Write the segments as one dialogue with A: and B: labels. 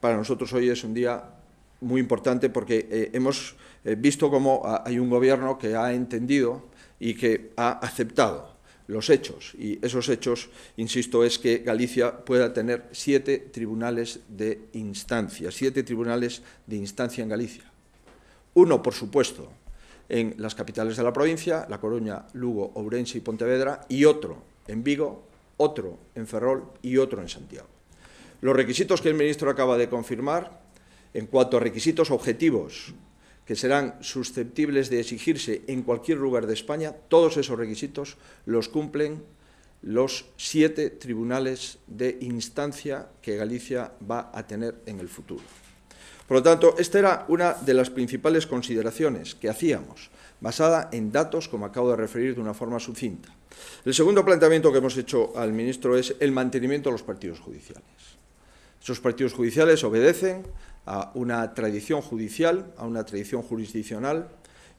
A: para nosotros hoy es un día muy importante porque hemos visto cómo hay un gobierno que ha entendido y que ha aceptado los hechos, y esos hechos, insisto, es que Galicia pueda tener 7 tribunales de instancia, 7 tribunales de instancia en Galicia. Uno, por supuesto, en las capitales de la provincia, La Coruña, Lugo, Ourense y Pontevedra, y otro en Vigo, otro en Ferrol y otro en Santiago. Los requisitos que el ministro acaba de confirmar, en cuanto a requisitos objetivos que serán susceptibles de exigirse en cualquier lugar de España, todos esos requisitos los cumplen los 7 tribunales de instancia que Galicia va a tener en el futuro. Por lo tanto, esta era una de las principales consideraciones que hacíamos, basada en datos, como acabo de referir de una forma sucinta. El segundo planteamiento que hemos hecho al ministro es el mantenimiento de los partidos judiciales. Esos partidos judiciales obedecen a una tradición judicial, a una tradición jurisdiccional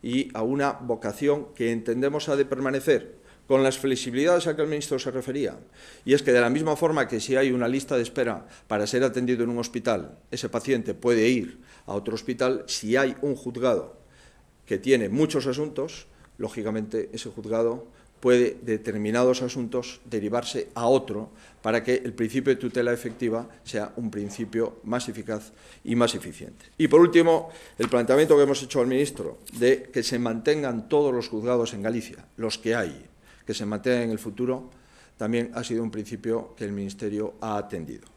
A: y a una vocación que entendemos ha de permanecer, con las flexibilidades a que el ministro se refería. Y es que de la misma forma que si hay una lista de espera para ser atendido en un hospital, ese paciente puede ir a otro hospital, si hay un juzgado que tiene muchos asuntos, lógicamente ese juzgado puede, determinados asuntos, derivarse a otro para que el principio de tutela efectiva sea un principio más eficaz y más eficiente. Y, por último, el planteamiento que hemos hecho al ministro de que se mantengan todos los juzgados en Galicia, los que hay, que se mantengan en el futuro, también ha sido un principio que el Ministerio ha atendido.